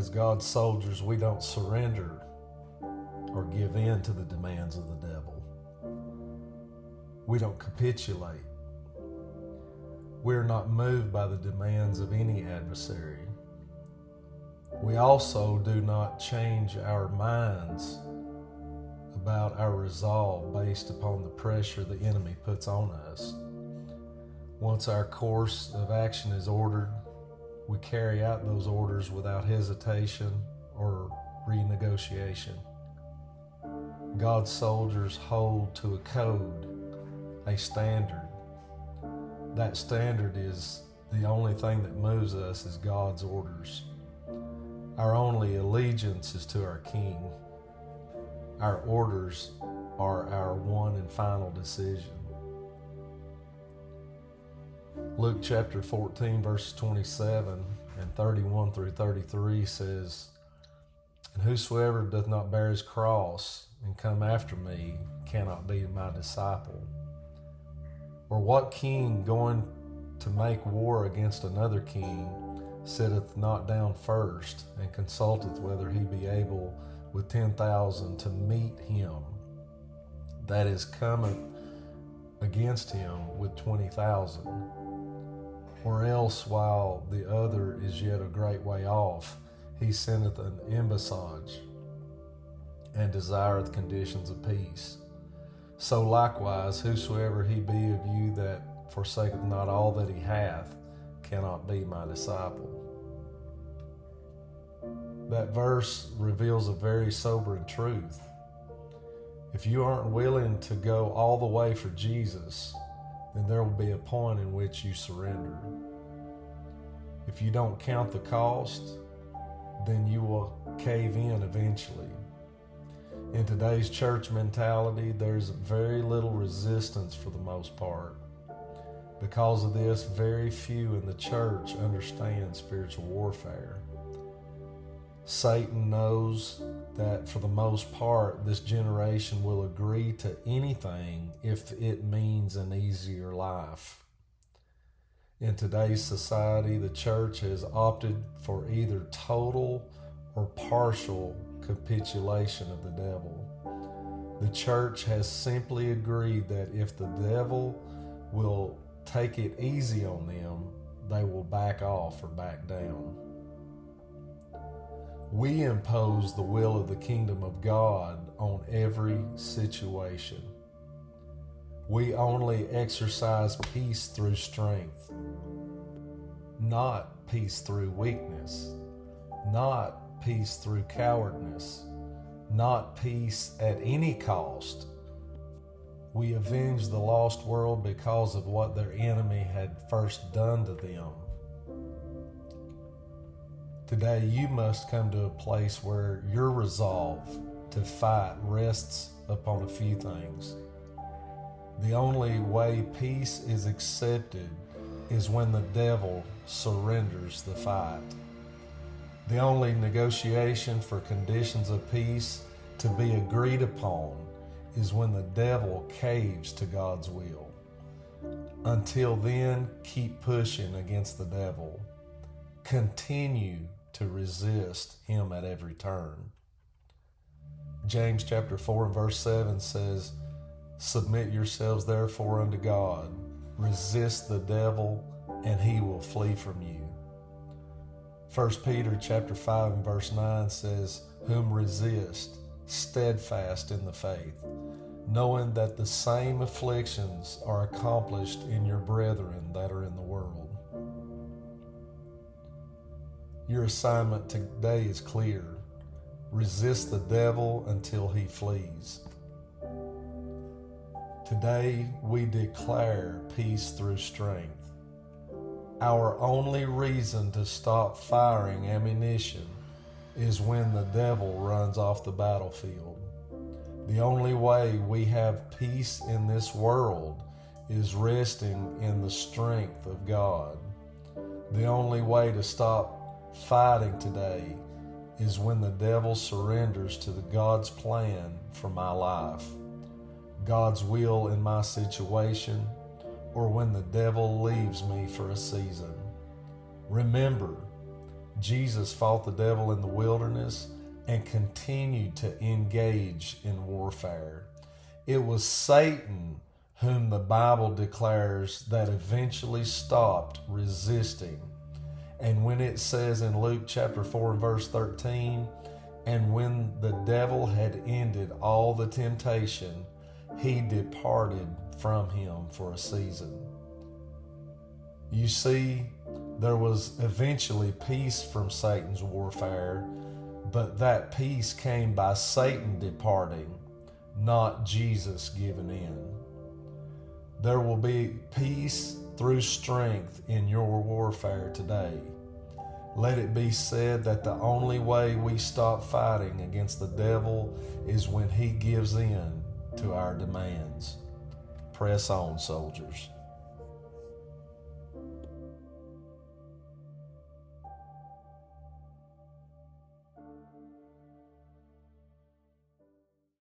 As God's soldiers, we don't surrender or give in to the demands of the devil. We don't capitulate. We're not moved by the demands of any adversary. We also do not change our minds about our resolve based upon the pressure the enemy puts on us. Once our course of action is ordered, we carry out those orders without hesitation or renegotiation. God's soldiers hold to a code, a standard. That standard is the only thing that moves us is God's orders. Our only allegiance is to our King. Our orders are our one and final decision. Luke chapter 14, verses 27 and 31 through 33 says, "And whosoever doth not bear his cross and come after me cannot be my disciple. Or what king going to make war against another king sitteth not down first and consulteth whether he be able with 10,000 to meet him that is cometh against him with 20,000? Or else, while the other is yet a great way off, he sendeth an embassage and desireth conditions of peace. So likewise, whosoever he be of you that forsaketh not all that he hath cannot be my disciple." That verse reveals a very sobering truth. If you aren't willing to go all the way for Jesus, then there will be a point in which you surrender. If you don't count the cost, then you will cave in eventually. In today's church mentality, there's very little resistance for the most part. Because of this, very few in the church understand spiritual warfare. Satan knows that for the most part, this generation will agree to anything if it means an easier life. In today's society, the church has opted for either total or partial capitulation of the devil. The church has simply agreed that if the devil will take it easy on them, they will back off or back down. We impose the will of the kingdom of God on every situation. We only exercise peace through strength, not peace through weakness, not peace through cowardness, not peace at any cost. We avenge the lost world because of what their enemy had first done to them. Today, you must come to a place where your resolve to fight rests upon a few things. The only way peace is accepted is when the devil surrenders the fight. The only negotiation for conditions of peace to be agreed upon is when the devil caves to God's will. Until then, keep pushing against the devil. Continue to resist him at every turn. James chapter 4 and verse 7 says, "Submit yourselves therefore unto God, resist the devil, and he will flee from you." 1 Peter chapter 5 and verse 9 says, "Whom resist, steadfast in the faith, knowing that the same afflictions are accomplished in your brethren that are in the world." Your assignment today is clear. Resist the devil until he flees. Today, we declare peace through strength. Our only reason to stop firing ammunition is when the devil runs off the battlefield. The only way we have peace in this world is resting in the strength of God. The only way to stop fighting today is when the devil surrenders to God's plan for my life, God's will in my situation, or when the devil leaves me for a season. Remember, Jesus fought the devil in the wilderness and continued to engage in warfare. It was Satan whom the Bible declares that eventually stopped resisting. And when it says in Luke chapter 4 and verse 13, and when the devil had ended all the temptation, he departed from him for a season. You see, there was eventually peace from Satan's warfare, but that peace came by Satan departing, not Jesus giving in. There will be peace through strength in your warfare today. Let it be said that the only way we stop fighting against the devil is when he gives in to our demands. Press on, soldiers.